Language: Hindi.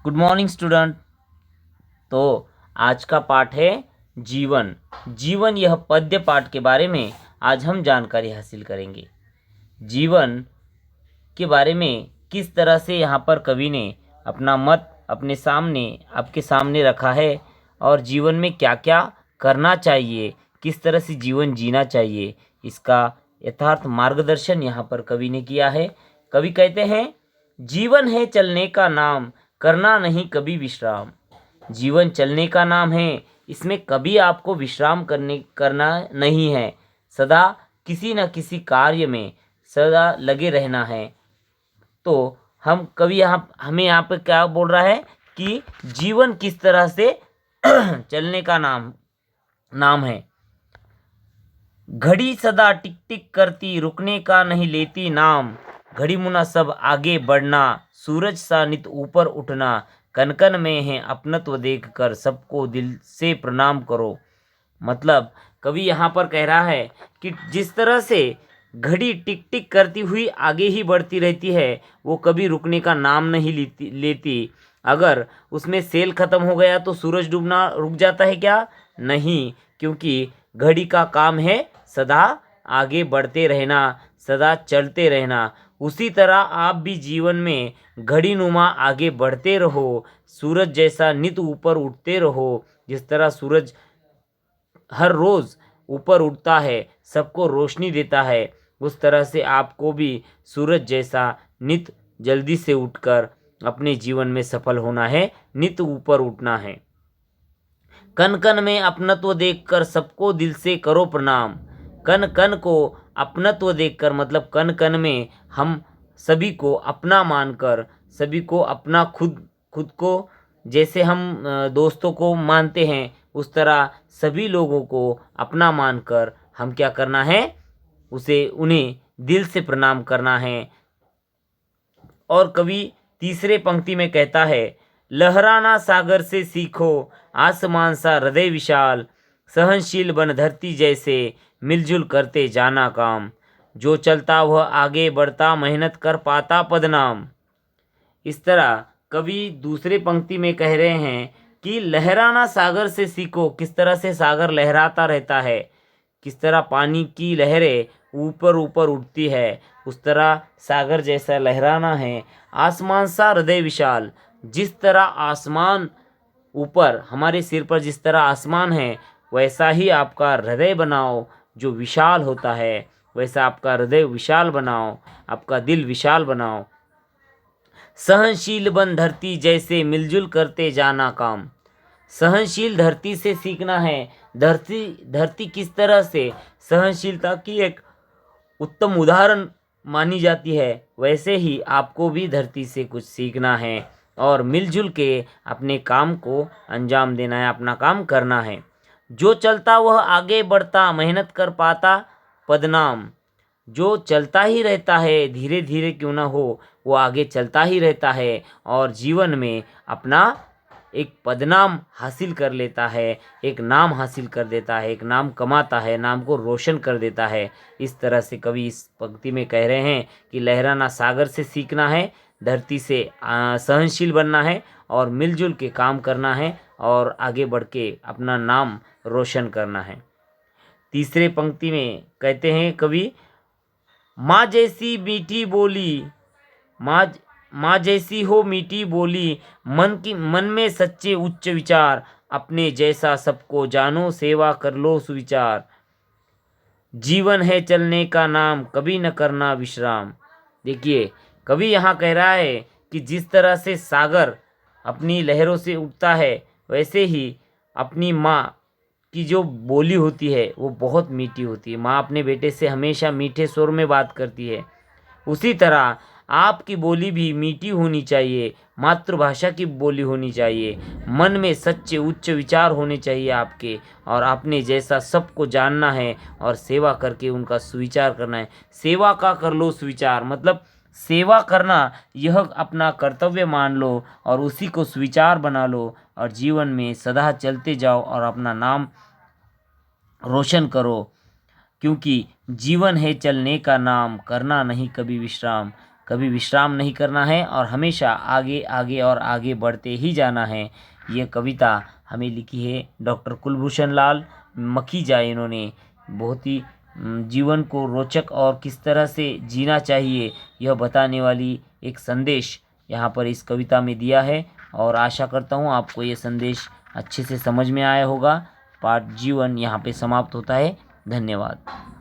Good morning student. तो आज का पाठ है जीवन। जीवन यह पद्य पाठ के बारे में आज हम जानकारी हासिल करेंगे। जीवन के बारे में किस तरह से यहाँ पर कवि ने अपना मत अपने सामने आपके सामने रखा है और जीवन में क्या क्या करना चाहिए, किस तरह से जीवन जीना चाहिए, इसका यथार्थ मार्गदर्शन यहाँ पर कवि ने किया है। कवि कहते हैं, जीवन है चलने का नाम, करना नहीं कभी विश्राम। जीवन चलने का नाम है, इसमें कभी आपको विश्राम करना नहीं है। सदा किसी न किसी कार्य में सदा लगे रहना है। तो हम कवि हमें यहाँ पे क्या बोल रहा है कि जीवन किस तरह से चलने का नाम है। घड़ी सदा टिक टिक करती, रुकने का नहीं लेती नाम। घड़ी मुना सब आगे बढ़ना, सूरज सा नित ऊपर उठना। कन कन में है अपनत्व देख कर, सबको दिल से प्रणाम करो। मतलब कवि यहाँ पर कह रहा है कि जिस तरह से घड़ी टिक टिक करती हुई आगे ही बढ़ती रहती है, वो कभी रुकने का नाम नहीं लेती। अगर उसमें सेल खत्म हो गया तो सूरज डूबना रुक जाता है क्या? नहीं, क्योंकि घड़ी का काम है सदा आगे बढ़ते रहना, सदा चलते रहना। उसी तरह आप भी जीवन में घड़ी नुमा आगे बढ़ते रहो, सूरज जैसा नित ऊपर उठते रहो। जिस तरह सूरज हर रोज़ ऊपर उठता है, सबको रोशनी देता है, उस तरह से आपको भी सूरज जैसा नित जल्दी से उठकर अपने जीवन में सफल होना है, नित ऊपर उठना है। कन कन में अपनत्व देखकर सबको दिल से करो प्रणाम। कन कन को अपनत्व देखकर मतलब कन कन में हम सभी को अपना मानकर, सभी को अपना खुद को जैसे हम दोस्तों को मानते हैं, उस तरह सभी लोगों को अपना मानकर हम क्या करना है, उन्हें दिल से प्रणाम करना है। और कवि तीसरे पंक्ति में कहता है, लहराना सागर से सीखो, आसमान सा हृदय विशाल। सहनशील बन धरती जैसे, मिलजुल करते जाना काम। जो चलता वह आगे बढ़ता, मेहनत कर पाता पदनाम। इस तरह कवि दूसरे पंक्ति में कह रहे हैं कि लहराना सागर से सीखो। किस तरह से सागर लहराता रहता है, किस तरह पानी की लहरें ऊपर ऊपर उठती है, उस तरह सागर जैसा लहराना है। आसमान सा हृदय विशाल, जिस तरह आसमान ऊपर हमारे सिर पर जिस तरह आसमान है, वैसा ही आपका हृदय बनाओ जो विशाल होता है। वैसा आपका हृदय विशाल बनाओ, आपका दिल विशाल बनाओ। सहनशील बन धरती जैसे, मिलजुल करते जाना काम। सहनशील धरती से सीखना है। धरती किस तरह से सहनशीलता की एक उत्तम उदाहरण मानी जाती है, वैसे ही आपको भी धरती से कुछ सीखना है और मिलजुल के अपने काम को अंजाम देना है, अपना काम करना है। जो चलता वह आगे बढ़ता, मेहनत कर पाता पदनाम। जो चलता ही रहता है, धीरे धीरे क्यों ना हो, वो आगे चलता ही रहता है और जीवन में अपना एक पदनाम हासिल कर लेता है, एक नाम हासिल कर देता है, एक नाम कमाता है, नाम को रोशन कर देता है। इस तरह से कवि इस पंक्ति में कह रहे हैं कि लहराना सागर से सीखना है, धरती से सहनशील बनना है और मिलजुल के काम करना है और आगे बढ़ के अपना नाम रोशन करना है। तीसरे पंक्ति में कहते हैं कवि, माँ जैसी मीठी बोली, माँ जैसी हो मीठी बोली, मन में सच्चे उच्च विचार। अपने जैसा सबको जानो, सेवा कर लो सुविचार। जीवन है चलने का नाम, कभी न करना विश्राम। देखिए कवि यहाँ कह रहा है कि जिस तरह से सागर अपनी लहरों से उठता है, वैसे ही अपनी माँ की जो बोली होती है वो बहुत मीठी होती है। माँ अपने बेटे से हमेशा मीठे स्वर में बात करती है। उसी तरह आपकी बोली भी मीठी होनी चाहिए, मातृभाषा की बोली होनी चाहिए। मन में सच्चे उच्च विचार होने चाहिए आपके, और आपने जैसा सबको जानना है और सेवा करके उनका सुविचार करना है। सेवा का कर लो सुविचार, मतलब सेवा करना यह अपना कर्तव्य मान लो और उसी को सुविचार बना लो और जीवन में सदा चलते जाओ और अपना नाम रोशन करो। क्योंकि जीवन है चलने का नाम, करना नहीं कभी विश्राम। कभी विश्राम नहीं करना है और हमेशा आगे आगे और आगे बढ़ते ही जाना है। ये कविता हमें लिखी है डॉक्टर कुलभूषण लाल मखीजा। इन्होंने बहुत ही जीवन को रोचक और किस तरह से जीना चाहिए यह बताने वाली एक संदेश यहाँ पर इस कविता में दिया है, और आशा करता हूँ आपको ये संदेश अच्छे से समझ में आया होगा। पाठ जीवन यहाँ पे समाप्त होता है। धन्यवाद।